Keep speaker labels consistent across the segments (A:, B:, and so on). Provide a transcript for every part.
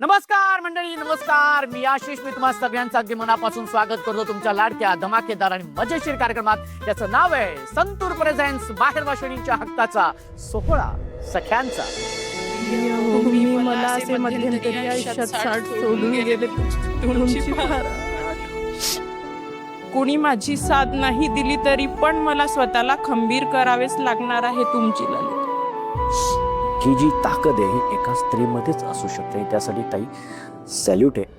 A: नमस्कार मंडळी, नमस्कार. मी आशिष. मी तुम्हा सगळ्यांचं अगदी मनापासून स्वागत करतो तुमच्या लाडक्या धमाकेदार आणि मजेशीर कार्यक्रमात. त्याचं नाव आहे संतूर प्रेझेंट्स बाहेर वाशिणीच्या हक्काचा सोहळा सख्यांचा.
B: तुम्ही मला असे मध्यंतरी आयुष्यात साठ सोडून गेले. तुमची कोणी माझी साथ नाही दिली तरी पण मला स्वतःला खंबीर करावेच लागणार आहे तुमची ललित.
A: ही जी ताकद आहे ही एका स्त्रीमध्येच असू शकते. त्यासाठी ताई सॅल्यूट आहे.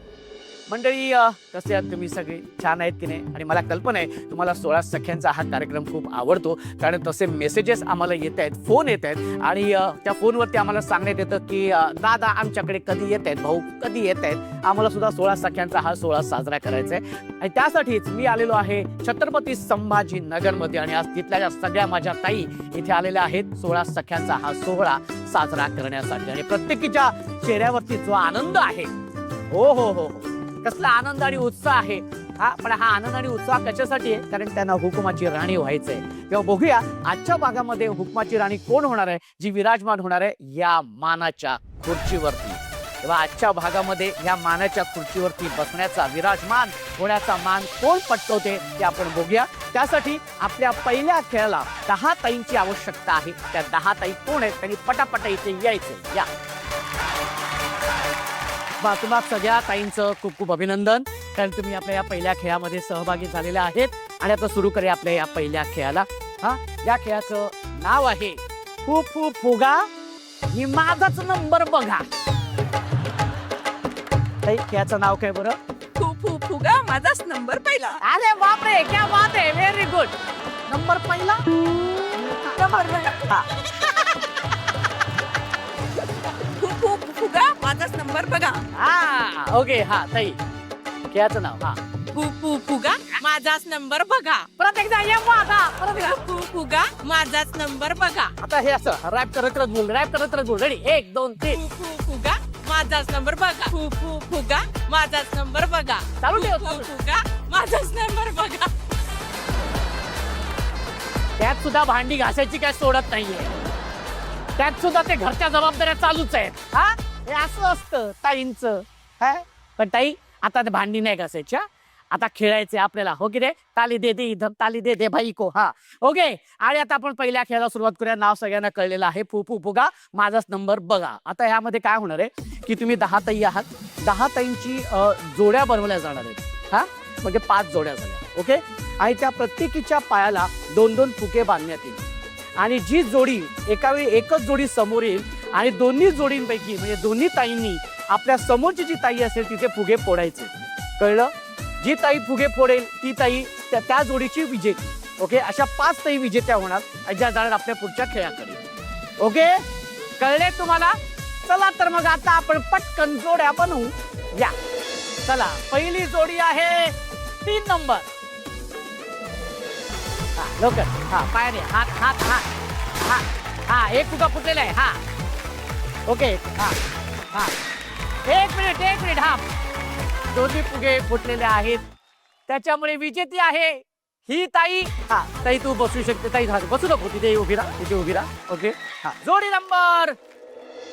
A: मंडळी, कसे आहात तुम्ही सगळे? छान आहेत की नाही? आणि मला कल्पना आहे तुम्हाला 16 सख्यांचा हा कार्यक्रम खूप आवडतो, कारण तसे मेसेजेस आम्हाला येत आहेत, फोन येत आहेत आणि त्या फोनवरती आम्हाला सांगण्यात येतं की दादा आमच्याकडे कधी येत आहेत, भाऊ कधी येत आहेत. आम्हाला सुद्धा 16 सख्यांचा हा सोहळा साजरा करायचा आहे आणि त्यासाठीच मी आलेलो आहे छत्रपती संभाजीनगरमध्ये. आणि आज तिथल्या सगळ्या माझ्या ताई इथे आलेल्या आहेत 16 सख्यांचा हा सोहळा साजरा करण्यासाठी. आणि प्रत्येकीच्या चेहऱ्यावरती जो आनंद आहे, हो हो हो, कसला आनंद आणि उत्साह आहे हा. पण हा आनंद आणि उत्साह कशासाठी आहे? कारण त्यांना हुकुमाची राणी व्हायचंय. तेव्हा बघूया आजच्या भागामध्ये हुकुमाची राणी कोण होणार आहे, जी विराजमान होणार आहे या मानाच्या खुर्चीवरती. तेव्हा आजच्या भागामध्ये या मानाच्या खुर्चीवरती बसण्याचा, विराजमान होण्याचा मान कोण पटकवते ते आपण बघूया. त्यासाठी आपल्या पहिल्या खेळाला 10 ताईंची आवश्यकता आहे. त्या 10 ताई कोण आहेत त्यांनी पटापटा इथे यायचं. या तुम्हा सगळ्या ताईंचं खूप खूप अभिनंदन, कारण तुम्ही आपल्या या पहिल्या खेळामध्ये सहभागी झालेल्या आहेत. आणि आता सुरू करूया आपल्या या पहिल्या खेळाला. या खेळाचं नाव आहे फू फू फुगा ही माझाच नंबर बघा. ताई, खेळाचं नाव काय बरं?
B: फू फू फुगा माझाच नंबर पहिला.
A: अरे बापरे, क्या बात आहे, व्हेरी गुड. नंबर पहिला.
B: फू फू फुगा माझाच नंबर बघा.
A: ओके. ताई, खेळाचं नाव
B: फू फू फुगा माझाच नंबर बघा.
A: परत एकदा या माझा.
B: फू फुगा माझाच नंबर बघा.
A: आता हे असं रॅप करत बोल. रेडी? 1 2 3.
B: फू फू फुगा माझाच नंबर बघा. फू फू फुगा माझाच नंबर बघा.
A: चालू ठेव.
B: फू फुगा माझाच नंबर बघा.
A: त्यात सुद्धा भांडी घासायची काय सोडत नाहीये. त्यात सुद्धा ते घरच्या जबाबदाऱ्या चालूच आहेत. हे असं असतं ताईंचं. पण ताई, आता ते भांडी नाही घासायच्या, आता खेळायचे आपल्याला. हो की रे? ताली दे दे इधर, ताली दे दे भाई को. ओके. आणि आता आपण पहिल्या खेळाला सुरुवात करूया. नाव सगळ्यांना कळलेलं आहे, फू फू फुगा माझाच नंबर बघा. आता ह्यामध्ये काय होणार आहे की तुम्ही 10 ताई आहात. 10 ताईंची जोड्या बनवल्या जाणार आहेत. म्हणजे 5 जोड्या झाल्या. ओके. आणि त्या प्रत्येकीच्या पायाला 2-2 फुगे बांधण्यात येईल. आणि जी जोडी एका वेळी एकच जोडी समोर येईल आणि दोन्ही जोडींपैकी म्हणजे दोन्ही ताईंनी आपल्या समोरची जी ताई असेल तिथे फुगे फोडायचे. कळलं? जी ताई फुगे फोडेल ती ताई त्या जोडीची विजेती. ओके. अशा 5 ताई विजेत्या होणार, ज्या जाणार आपल्या पुढच्या खेळाकडे. ओके, कळले तुम्हाला? चला तर मग आता आपण पटकन जोड्या बनवू या. चला, पहिली जोडी आहे 3 नंबर. लवकर. पायाने हात हात हात. एक फुगा फुटलेला आहे. ओके. एक मिनिट. दोन्ही फुगे फुटलेले आहेत, त्याच्यामुळे विजेती आहे ही ताई. ताई तू बसू शकते. ताई बसू नको, तिथे उभी राहा. ओके. जोडी नंबर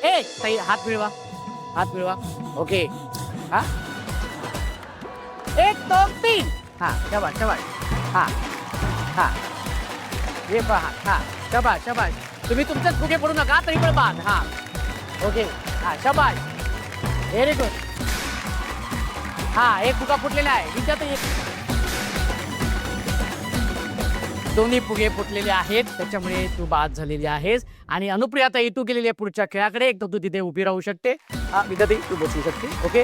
A: 1. ताई हात मिळवा. ओके. 1 2 3. शाबास. हे पहा. शाबास. तुम्ही तुमचेच फुगे पडू नका, तरी पण बाद. ओके. शाबास, व्हेरी गुड. एक फुगा फुटलेला आहे. विचारतो एक. दोन्ही फुगे फुटलेले आहेत, त्याच्यामुळे तू बाद झालेली आहेस. आणि अनुप्रिया ताई, तू गेलेली आहे पुढच्या खेळाकडे. एक तर तू तिथे उभी राहू शकते. विद्याताई तू बसू शकते. ओके.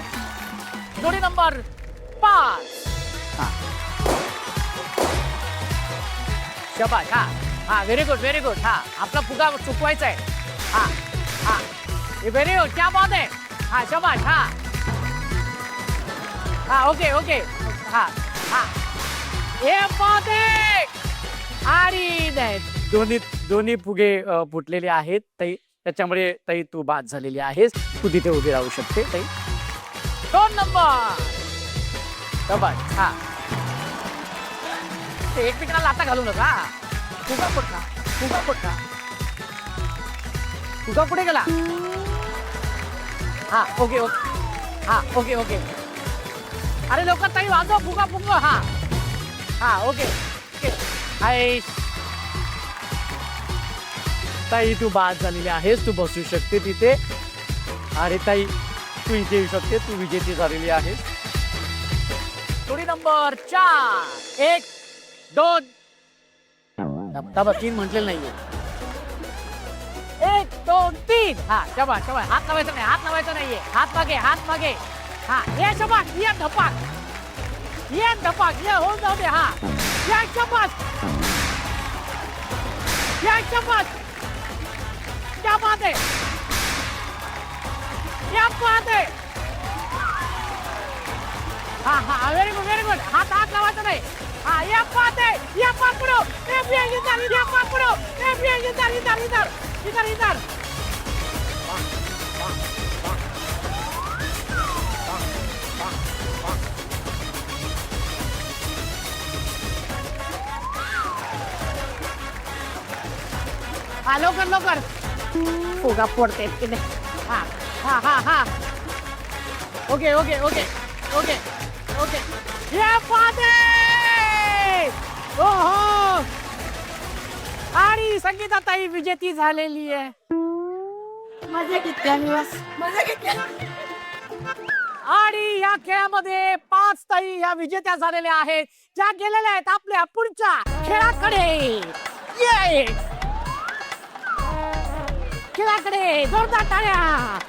A: जोडी नंबर 5. शाबास. Very good. आपला फुगा चुकवायचा आहे. व्हेरी गुड, क्या बात आहे. शाबास. ओके. हे बात आहे. आणि नाही, दोन्ही फुगे फुटलेले आहेत ताई, त्याच्यामुळे ताई तू बाद झालेली आहेस. तू तिथे उभी राहू शकते ताई. 2 नंबर. शाबास. एकमेकांना लाता घालू नका. फुगा फुगा कुठे गेला? ओके. हा ओके ओके. अरे लवकर ताई वाजव फुगा फुगा. हा हा ओके ओके. हाय ताई, तू बाद झालेली आहेस, तू बसू शकते तिथे. अरे ताई, तू इथे येऊ शकते, तू विजेती झालेली आहेस. जोडी नंबर 4. 1 2 3 म्हटलेलं नाहीये. 1 2 3. हा शबाश शबाश. हात लावायचा नाही, हात लावायचा नाहीये. हात मागे, हात मागे. हा ये शबाश. ये धपाक, ये धपाक. ये होऊन जाऊ दे. हा या शबाश, या शबाश. क्या बात है, क्या बात है. हा हा व्हेरी गुड व्हेरी गुड. हात हात लावायचा नाही. हा या बात है, या बात पडो. ए बिया चाली, या बात पडो. ए बिया चाली चाली इधर इधर इधर. हा लवकर लवकर. फुगा फोडते तिने. हा हा हा हा okay okay okay okay okay. ये बात आहे. ओहो, आणि संगीता ताई विजेती झालेली आहे.
C: मजा घेतली आम्ही, बस मजा घेतली.
A: आणि या खेळामध्ये 5 ताई या विजेत्या झालेल्या आहेत, ज्या गेलेल्या आहेत आपल्या पुढच्या खेळाकडे. ये खेळाकडे जोरदार टाळ्या.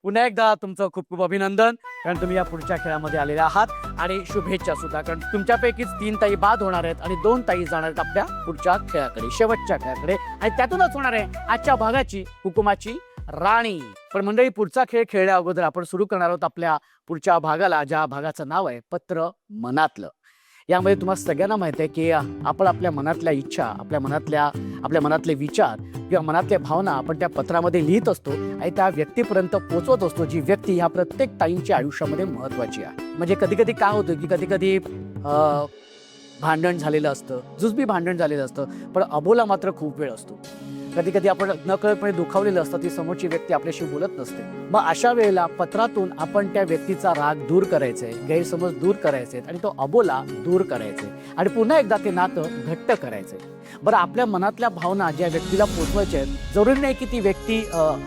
A: पुन्हा एकदा तुमचं खूप खूप अभिनंदन, कारण तुम्ही या पुढच्या खेळामध्ये आलेले आहात. आणि शुभेच्छा सुद्धा, कारण तुमच्यापैकीच 3 ताई बाद होणार आहेत आणि 2 ताई जाणार आहेत आपल्या पुढच्या खेळाकडे, शेवटच्या खेळाकडे. आणि त्यातूनच होणार आहे आजच्या भागाची हुकुमाची राणी. पण मंडळी, पुढचा खेळ खेळण्या अगोदर आपण सुरू करणार आहोत आपल्या पुढच्या भागाला, ज्या भागाचं नाव आहे पत्र मनातलं. यामध्ये तुम्हाला सगळ्यांना माहिती आहे की आपण आपल्या मनातल्या इच्छा, आपल्या मनातले विचार किंवा मनातल्या भावना आपण त्या पत्रामध्ये लिहित असतो आणि त्या व्यक्तीपर्यंत पोहोचवत असतो, जी व्यक्ती ह्या प्रत्येक ताईंच्या आयुष्यामध्ये महत्वाची आहे. म्हणजे कधी कधी काय होतं की कधी कधी भांडण झालेलं असतं, जुजबी भांडण झालेलं असतं, पण अबोला मात्र खूप वेळ असतो. कधी कधी आपण नकळतपणे दुखावलेलं असतं, ती समोरची व्यक्ती आपल्याशी बोलत नसते. मग अशा वेळेला पत्रातून आपण त्या व्यक्तीचा राग दूर करायचे, गैरसमज दूर करायचे आणि तो अबोला दूर करायचे आणि पुन्हा एकदा ते नातं घट्ट करायचे. बरं, आपल्या मनातल्या भावना ज्या व्यक्तीला पोचवायच्या आहेत, जरुरी नाही की ती व्यक्ती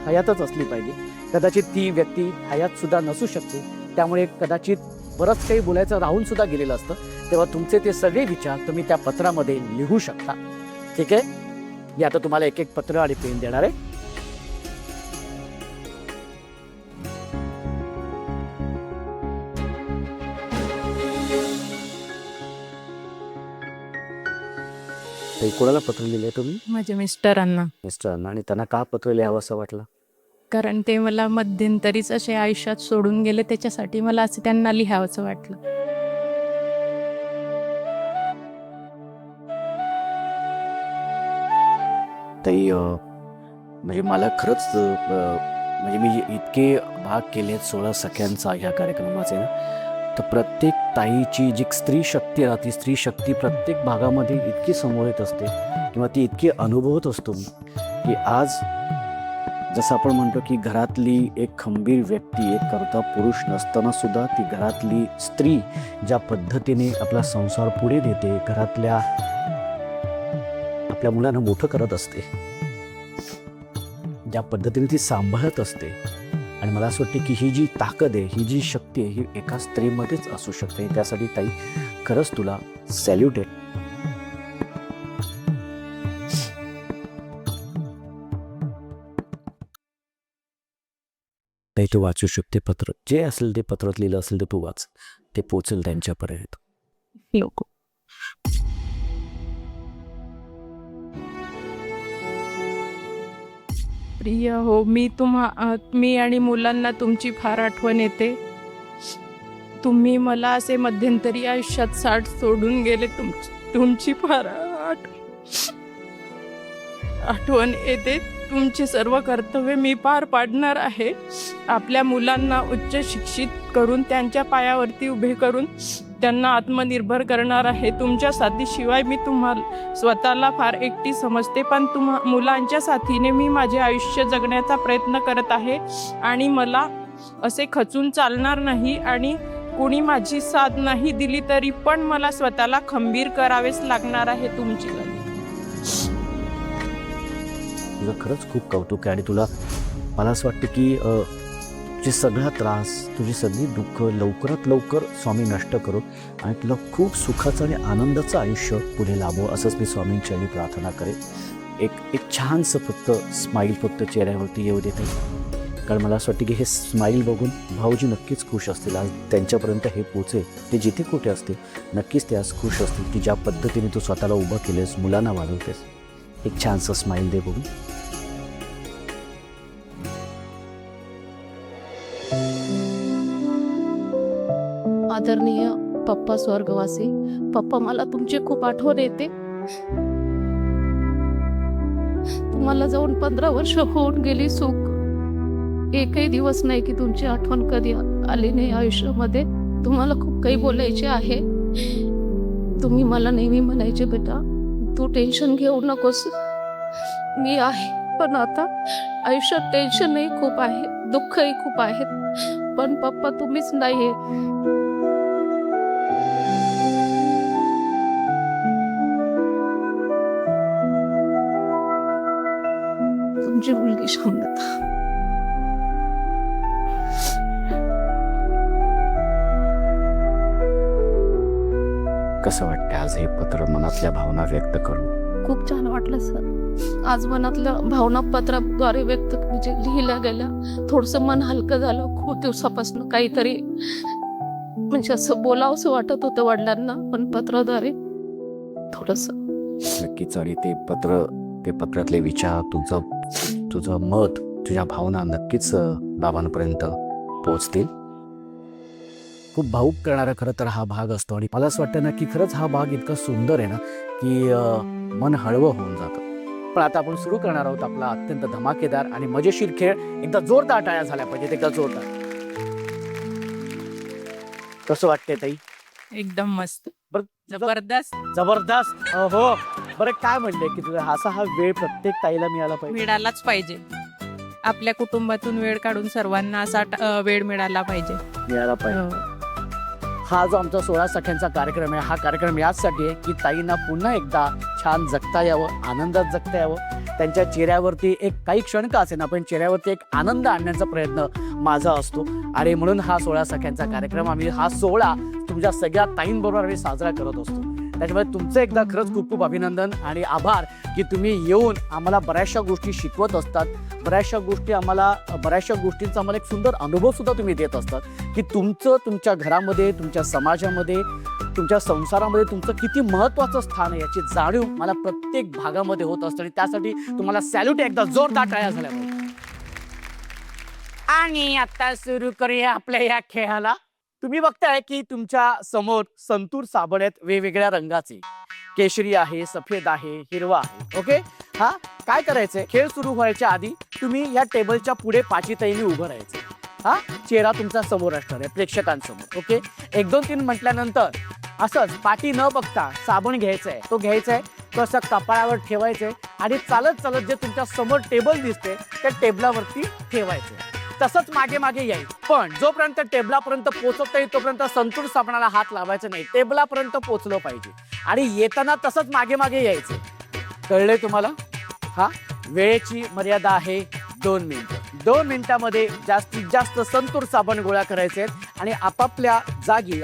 A: हयातच असली पाहिजे. कदाचित ती व्यक्ती हयात सुद्धा नसू शकते. त्यामुळे कदाचित बरंच काही बोलायचं राहून सुद्धा गेलेलं असतं. तेव्हा तुमचे ते सगळे विचार तुम्ही त्या पत्रामध्ये लिहू शकता. ठीक आहे, मी आता तुम्हाला एक एक पत्र आणि पेन देणार आहे. कोणाला पत्र लिहिले तुम्ही?
B: माझ्या मिस्टरांना.
A: मिस्टरांना. आणि त्यांना का पत्र लिहावं असं वाटलं?
B: कारण ते मला मध्यंतरीच असे आयुष्यात सोडून गेले, त्याच्यासाठी मला असं त्यांना लिहावंसं वाटलं.
A: ताई, म्हणजे मला खरंच म्हणजे मी इतके भाग केलेत 16 सख्यांचा ह्या कार्यक्रमाचे ना, तर प्रत्येक ताईची जी स्त्री शक्ती राहते, स्त्री शक्ती प्रत्येक भागामध्ये इतकी समोर येत असते किंवा ती इतकी अनुभवत असतो की आज जसं आपण म्हणतो की घरातली एक खंबीर व्यक्ती, एक कर्ता पुरुष नसताना सुद्धा ती घरातली स्त्री ज्या पद्धतीने आपला संसार पुढे नेते, घरातल्या आपल्या मुलांना मोठं करत असते, ज्या पद्धतीने ती सांभाळत असते. आणि मला असं वाटतं की ही जी ताकद आहे, ही जी शक्ती आहे, ही एका स्त्रीमध्येच असू शकते. त्यासाठी ताई खरंच तुला सॅल्यूट आहे. ताई, तू वाचू शकते पत्र, जे असेल ते पत्रात लिहिलं असेल ते तू वाच, ते पोचेल त्यांच्यापर्यंत.
B: लोक प्रिय हो, मी आणि मुलांना तुमची फार आठवण येते. तुम्ही मला असे मध्यंतरी आयुष्यात साठ सोडून गेले. तुमची फार आठवण येते. तुमची सर्व कर्तव्य मी पार पाडणार आहे. आपल्या मुलांना उच्च शिक्षित करून त्यांच्या पायावरती उभे करून त्यांना आत्मनिर्भर करणार आहे. तुमच्या साथीशिवाय मी तुम्हाला स्वतःला फार एकटी समजते, पण मुलांच्या साथीने मी माझे आयुष्य जगण्याचा प्रयत्न करत आहे आणि मला असे खचून चालणार नाही. आणि कोणी माझी साथ नाही दिली तरी पण मला स्वतःला खंबीर करावेच लागणार आहे तुमची.
A: तुझं खरंच खूप कौतुक आहे आणि तुला मला असं वाटतं की तुझे सगळा त्रास, तुझी सगळी दुःख लवकरात लवकर स्वामी नष्ट करो आणि तुला खूप सुखाचं आणि आनंदाचं आयुष्य पुढे लाभो असंच मी स्वामींची प्रार्थना करेन. एक छानसं फक्त स्माईल फक्त चेहऱ्यावरती येऊ देते, कारण मला असं वाटतं की हे स्माईल बघून भाऊजी नक्कीच खुश असतील. आज त्यांच्यापर्यंत हे पोचेल, ते जिथे कुठे असतील नक्कीच ते आज खुश असतील की ज्या पद्धतीने तू स्वतःला उभं केलेस, मुलांना वाढवतेस. एक छानसं स्माईल दे बघून.
C: आदरणीय पप्पा स्वर्गवासी, पप्पा मला तुमची खूप आठवण येते. तुम्हाला जाऊन 15 वर्ष होऊन गेली. सुख एकही दिवस नाही की तुमची आठवण कधी आली नाही आयुष्यामध्ये. तुम्हाला खूप काही बोलायचे आहे. तुम्ही मला नेहमी म्हणायचे, बेटा तू टेन्शन घेऊ नकोस, मी आहे. पण आता आयुष्यात टेन्शनही खूप आहे, दुःखही खूप आहेत, पण पप्पा तुम्हीच नाही. तुमची मुलगी शांतता.
A: कसं वाटतं आज हे पत्र मनातल्या भावना व्यक्त करून?
C: खूप छान वाटलं सर. आज मनातल्या भावना पत्राद्वारे व्यक्त म्हणजे लिहिल्या गेल्या. थोडंसं मन हलकं झालं. खूप दिवसापासून काहीतरी म्हणजे असं बोलावंसं वाटत होतं वडिलांना, पण पत्राद्वारे थोडंसं.
A: नक्कीच. आणि ते पत्रातले विचार, तुझं मत, तुझ्या भावना नक्कीच बाबांपर्यंत पोहोचतील. खूप भाऊक करणारा खरं तर हा भाग असतो आणि मला असं वाटतं ना की खरंच हा भाग इतका सुंदर आहे ना की मन हळवं होऊन जातं. पण आता आपण सुरू करणार आहोत आपला अत्यंत धमाकेदार आणि मजेशीर खेळ. एकदा जोरदार टाळ्या झाल्या पाहिजेत, एकदा जोरदार. कसं वाटतंय ताई?
B: एकदम मस्त,
A: बरं,
B: जबरदस्त.
A: जबरदस्त. हो. बरं, काय म्हणलंय की तुझा असा हा वेळ प्रत्येक ताईला मिळाला पाहिजे?
B: मिळालाच पाहिजे. आपल्या कुटुंबातून वेळ काढून सर्वांना असा वेळ मिळाला पाहिजे.
A: मिळाला पाहिजे. हा जो आमचा 16 सख्यांचा कार्यक्रम आहे, हा कार्यक्रम याचसाठी आहे की ताईंना पुन्हा एकदा छान जगता यावं, आनंदात जगता यावं. त्यांच्या चेहऱ्यावरती एक काही क्षण का असेना पण चेहऱ्यावरती एक आनंद आणण्याचा प्रयत्न माझा असतो. आणि म्हणून हा 16 सख्यांचा कार्यक्रम आम्ही हा 16 तुमच्या सगळ्या ताईंबरोबर आम्ही साजरा करत असतो. त्याच्यामुळे तुमचं एकदा खरंच खूप खूप अभिनंदन आणि आभार की तुम्ही येऊन आम्हाला बऱ्याचशा गोष्टी शिकवत असतात. बऱ्याचशा गोष्टींचा आम्हाला एक सुंदर अनुभव सुद्धा तुम्ही देत असतात की तुमच्या घरामध्ये, तुमच्या समाजामध्ये, तुमच्या संसारामध्ये तुमचं किती महत्त्वाचं स्थान आहे याची जाणीव मला प्रत्येक भागामध्ये होत असतं. आणि त्यासाठी तुम्हाला सॅल्यूट, एकदा जोरदार टाळ्या झाल्या पाहिजे. आणि आता सुरू करूया आपल्या या खेळाला. तुम्ही बघताय की तुमच्या समोर संतूर साबण आहेत वेगवेगळ्या रंगाचे. केशरी आहे, सफेद आहे, हिरवा आहे. ओके. हा काय करायचंय, खेळ सुरू व्हायच्या आधी तुम्ही या टेबलच्या पुढे पाचीताईने उभं राहायचं. हा चेहरा तुमचा समोर असणार आहे प्रेक्षकांसमोर. ओके. 1 2 3 म्हटल्यानंतर असंच पाठी न बघता साबण घ्यायचंय, तो घ्यायचाय, कसं कपाळावर ठेवायचंय आणि चालत चालत जे तुमच्या समोर टेबल दिसते त्या टेबलावरती ठेवायचंय. तसंच मागे मागे यायचं. पण जोपर्यंत टेबलापर्यंत पोहोचत नाही तोपर्यंत संतूर साबणाला हात लावायचा नाही. टेबलापर्यंत पोहोचलं पाहिजे आणि येताना तसंच मागे मागे यायचं. कळलंय तुम्हाला? हा वेळेची मर्यादा आहे 2 मिनिटं. 2 मिनिटामध्ये जास्तीत जास्त संतूर साबण गोळा करायचे आहेत आणि आपापल्या जागी,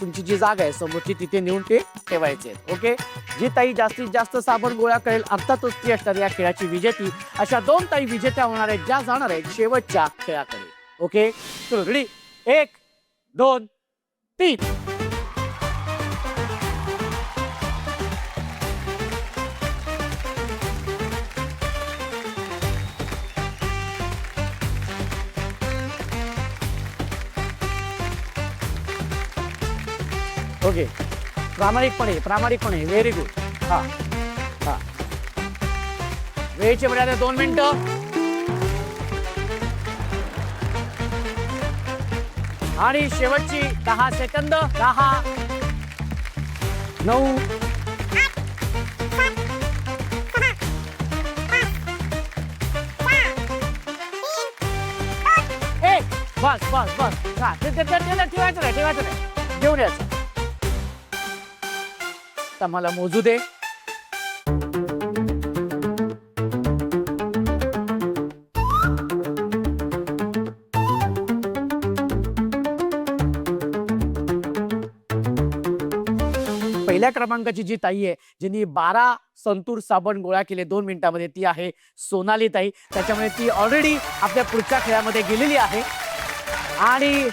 A: तुमची जी जागा आहे समोरची तिथे नेऊन ते ठेवायचे आहेत. ओके. जी ताई जास्तीत जास्त साबण गोळा करेल अर्थातच ती असणार या खेळाची विजेती. अशा 2 ताई विजेत्या होणार आहेत ज्या जाणार आहेत शेवटच्या खेळाकडे. ओके. चलो रेडी. 1 2 3. ओके. प्रामाणिकपणे व्हेरी गुड. हा. वेळेची मर्यादा 2 मिनिटं. आणि शेवटची 10 सेकंद. 10, 9, 1. बस बस बस. हा, ठेवायचं नाही. घेऊन यायचं. आता मला मोजू दे. पहिल्या क्रमांकाची जी ताई आहे, जिने 12 संतूर साबण गोळा केले 2 मिनिटांमध्ये, ती आहे सोनाली ताई. त्याच्यामुळे ती ऑलरेडी आपल्या पुढच्या खेळामध्ये गेलेली आहे. आणि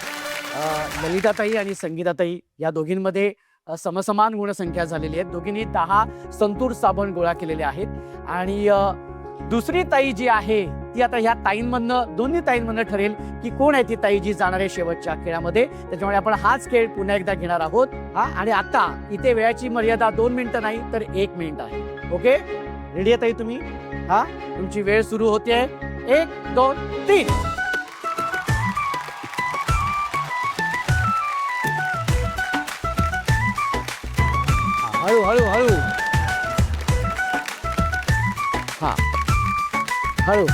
A: ललिता ताई आणि संगीता ताई या दोघींमध्ये समसमान गुणसंख्या झालेली आहे. दोघींनी 10 संतूर साबण गोळा केलेले आहेत. आणि दुसरी ताई जी आहे ती आता ह्या ताईंमधनं, दोन्ही ताईंमधनं ठरेल की कोण आहे ती ताई जी जाणार आहे शेवटच्या खेळामध्ये. त्याच्यामुळे आपण हाच खेळ पुन्हा एकदा घेणार आहोत. हा, आणि आता इथे वेळाची मर्यादा 2 मिनिटं नाही तर 1 मिनिट आहे. ओके, रेडी आहे ताई तुम्ही? हा, तुमची वेळ सुरू होते. 1, 2, 3. हळू हळू हळू. हा, हळू.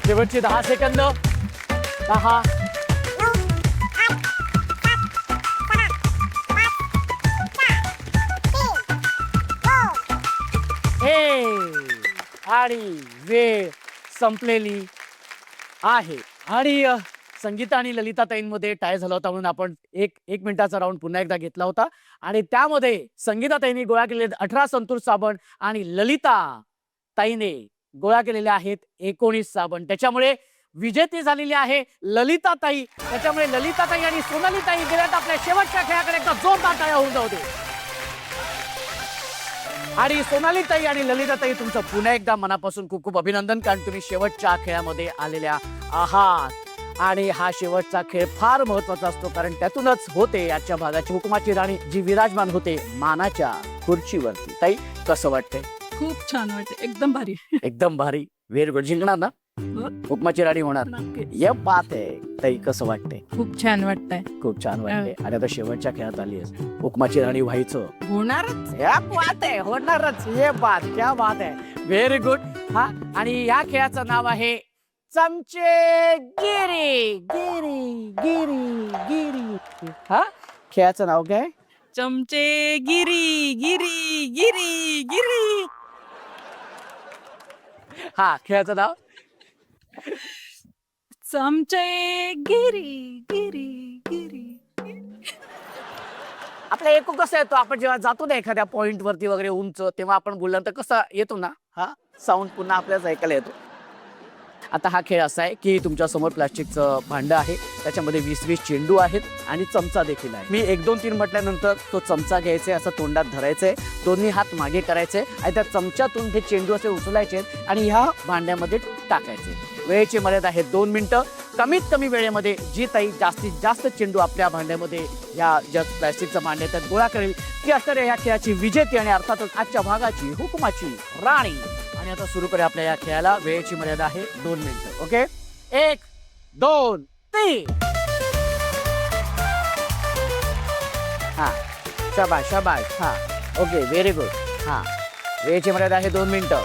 A: शेवटची 10 सेकंद. 10, 1. आणि वेळ संपलेली आहे. आणि संगीता आणि ललिता ताईंमध्ये टाय झाला होता म्हणून आपण एक मिनिटाचा राऊंड पुन्हा एकदा घेतला होता. आणि त्यामध्ये संगीता ताईंनी गोळा केलेले 18 संतूर साबण आणि ललिता ताईने गोळा केलेले आहेत 19 साबण. त्याच्यामुळे विजेती झालेली आहे ललिता ताई. त्याच्यामुळे ललिता ताई आणि सोनाली ताई गेल्यात आपल्या शेवटच्या खेळाकडे. एकदा जोरदार टाळ्या होऊन जाऊ दे. आणि सोनाली ताई आणि ललिता ताई, तुमचं पुन्हा एकदा मनापासून खूप खूप अभिनंदन, कारण तुम्ही शेवटच्या खेळामध्ये आलेल्या आहात. आणि हा शेवटचा खेळ फार महत्वाचा असतो, कारण त्यातूनच होते आजच्या भागाची हुकुमाची राणी जी विराजमान होते मानाच्या खुर्चीवरती. ताई, कसं वाटतंय?
B: खूप छान वाटते, एकदम भारी.
A: एकदम भारी. Very good. जिंकणार ना? हुकुमाची राणी होणार. ये बात आहे. ताई, कसं वाटतंय?
B: खूप छान वाटतंय.
A: खूप छान वाटते. आणि आता शेवटच्या खेळात आली आहेस, हुकुमाची राणी व्हायचं.
B: होणारच.
A: या बात आहे, होणारच. ये बात, क्या बात आहे. Very good. हा, आणि या खेळाचं नाव आहे चमचेगिरी. गिरी गिरी गिरी. हा, खेळाचं नाव काय?
B: चमचेगिरी गिरी गिरी गिरी.
A: हा, खेळाचं नाव
B: चमचेगिरी गिरी गिरी.
A: आपला एकू कसा येतो, आपण जेव्हा जातो ना एखाद्या पॉइंट वरती वगैरे उंच, तेव्हा आपण बोलल्यानंतर कसा येतो ना हा साऊंड, पुन्हा आपल्याला ऐकायला येतो. आता हा खेळ असा आहे की तुमच्या समोर प्लास्टिकचं भांडं आहे, त्याच्यामध्ये 20-20 चेंडू आहेत आणि चमचा देखील आहे. मी 1, 2, 3 म्हटल्यानंतर तो चमचा घ्यायचा, असं तोंडात धरायचंय, दोन्ही हात मागे करायचे आणि त्या चमच्यातून हे चेंडू असे उचलायचे आणि ह्या भांड्यामध्ये टाकायचे. वेळेची मर्यादा आहे 2 मिनिटं. कमीत कमी वेळेमध्ये जी ताई जास्तीत जास्त चेंडू आपल्या भांड्यामध्ये, या ज्या प्लास्टिकचं भांडे त्यात गोळा करेल, ती असणार ह्या खेळाची विजेती आणि अर्थातच आजच्या भागाची हुकुमाची राणी. आणि आता सुरू करूया आपल्या या खेळाला. वेळेची मर्यादा आहे 2 मिनिटं. ओके, 1, 2, 3. हा, शाबाश शाबाश. हा, ओके, व्हेरी गुड. हा, वेळेची मर्यादा आहे 2 मिनिटं.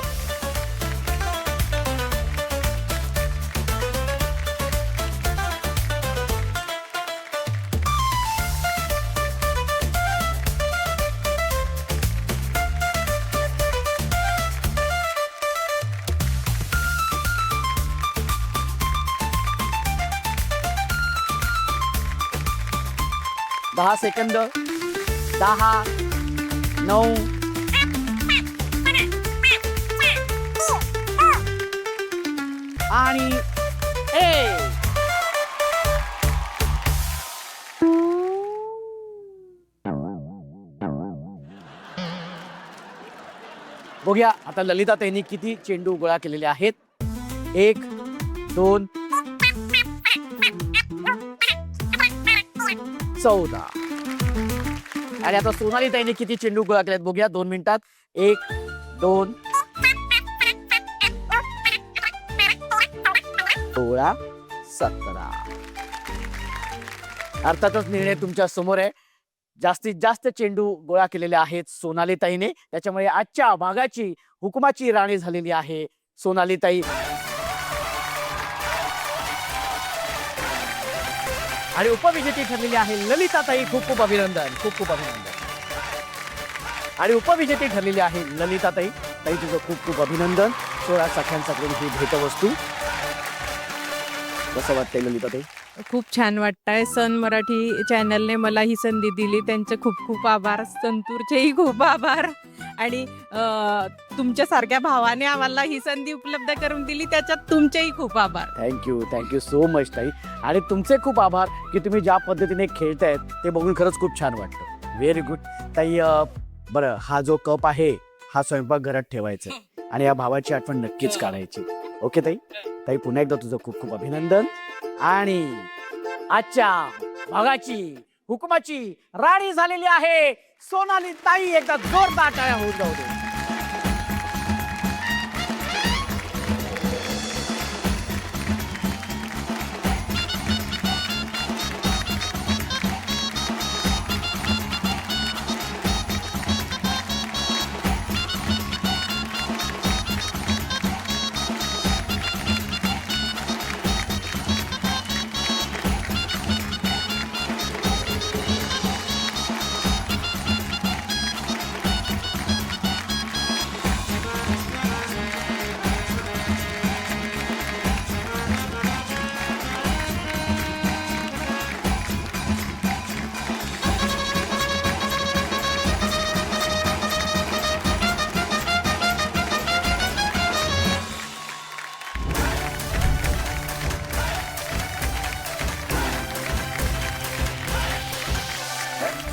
A: दहा सेकंद. 10, 9, आणि 1. बघूया आता ललिता ताईंनी किती चेंडू गोळा केलेले आहेत. 1, 2, 14. आणि आता सोनाली ताईने किती चेंडू गोळा केलेत बघूया 2 मिनिटात. 1 2 16 17. अर्थातच निर्णय तुमच्या समोर आहे. जास्तीत जास्त चेंडू गोळा केलेले आहेत सोनाली ताईने. त्याच्यामुळे आजच्या भागाची हुकुमाची राणी झालेली आहे सोनाली ताई. आणि उपविजेती ठरलेली आहे ललिता ताई. खूप खूप अभिनंदन, खूप खूप अभिनंदन. आणि उपविजेती ठरलेली आहे ललिता ताई. ताई तुझं खूप खूप अभिनंदन. 16 सख्यांच्याकडून ही भेटवस्तू. कसं वाटतंय ललिता ताई?
B: खूप छान वाटतंय. सन मराठी चॅनलने मला ही संधी दिली, त्यांचे खूप खूप आभार. संतूरचेही खूप आभार. आणि तुमच्यासारख्या भावाने आम्हाला ही संधी उपलब्ध करून दिली, त्याच्यात तुमचेही खूप आभार.
A: थँक्यू सो मच ताई. आणि तुमचे खूप आभार की तुम्ही ज्या पद्धतीने खेळतायत ते बघून खरंच खूप छान वाटतं. व्हेरी गुड ताई. बरं, हा जो कप आहे हा स्वयंपाकघरात ठेवायचा आणि या भावाची आठवण नक्कीच काढायची. ओके ताई? ताई पुन्हा एकदा तुझं खूप खूप अभिनंदन. आणि आजच्या भागाची हुकुमाची राणी झालेली आहे सोनाली ताई. एकदा जोरदार टाळ्या होऊन जाऊ दे.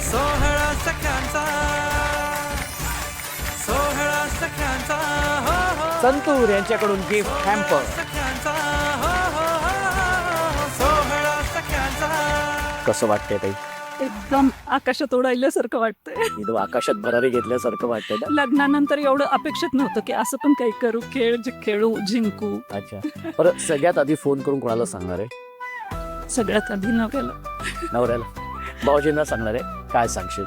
D: सोहळा सख्यांचा, सोहळा सख्यांचा, हो हो
A: संतूर यांच्याकडून गिफ्ट हॅम्पर.
D: सख्यांचा, हो हो हो, सोहळा सख्यांचा.
A: कसं वाटतंय ताई?
E: एकदम आकाशात उडायल्यासारखं वाटतंय.
A: एकदम आकाशात भरारी घेतल्यासारखं वाटतंय ना?
E: लग्नानंतर एवढं अपेक्षित नव्हतं की असं पण काही करू, खेळू जिंकू.
A: अच्छा. बरं, सगळ्यात आधी फोन करून कोणाला सांगणार आहे?
E: सगळ्यात आधी नव्याला
A: नवऱ्याला, भाऊजींना सांगणार आहे. काय सांगशील?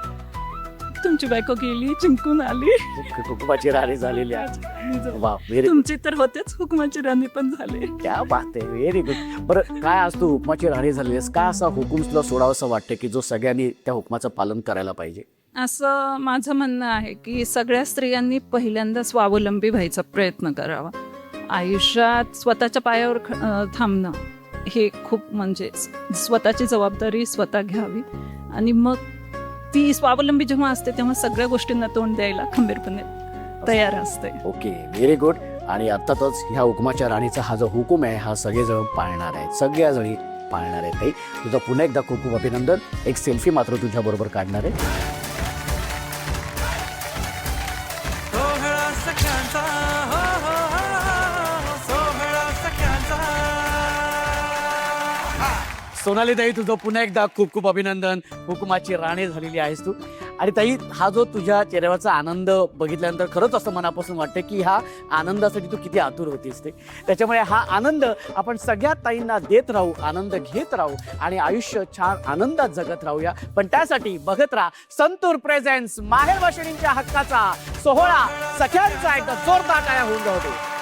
E: तुमची बायको गेली, जिंकून आली.
A: कुटुंबाची राणी झालेली आहे. वा, व्हेरी
E: तुमची तर होतेच, हुकुमाची राणी पण झाले.
A: क्या बात आहे. Very good. बरं, काय आज तू हुकमाची राणी झाली आहेस, काय असा हुकूम तुला सोडावं असं वाटतं की जो सगळ्यांनी त्या हुकमाचं पालन करायला पाहिजे?
E: असं माझं म्हणणं आहे की सगळ्या स्त्रियांनी पहिल्यांदा स्वावलंबी व्हायचा प्रयत्न करावा. आयुष्यात स्वतःच्या पायावर थांबणं हे खूप म्हणजे स्वतःची जबाबदारी स्वतः घ्यावी. आणि मग ती स्वावलंबी जेव्हा असते तेव्हा सगळ्या गोष्टींना तोंड द्यायला खंबीरपणे तयार असते.
A: Okay, very good. आणि अर्थातच ह्या हुकमाच्या राणीचा हा जो हुकूम आहे हा सगळेजण पाळणार आहेत, सगळ्याजणी पाळणार आहेत. ताई तुझं पुन्हा एकदा खूप खूप अभिनंदन. एक सेल्फी मात्र तुझ्या बरोबर काढणार आहे.
D: सोहळा सख्यांचा, हो हो हो, सोहळा सख्यांचा.
A: सोनाली ताई तुझं पुन्हा एकदा खूप खूप अभिनंदन. हुकुमाची राणी झालेली आहेस तू. आणि ताई हा जो तुझ्या चेहऱ्यावरचा आनंद बघितल्यानंतर खरंच असं मनापासून वाटतं की ह्या आनंदासाठी तू किती आतुर होतीस ते. त्याच्यामुळे हा आनंद आपण सगळ्या ताईंना देत राहू, आनंद घेत राहू आणि आयुष्य छान आनंदात जगत राहूया. पण त्यासाठी बघत राहा संतूर प्रेझेंट्स माहेर वाशिणींच्या हक्काचा सोहळा सख्यांचा. एकदा जोरदार टाळ्या होऊन जाऊ दे.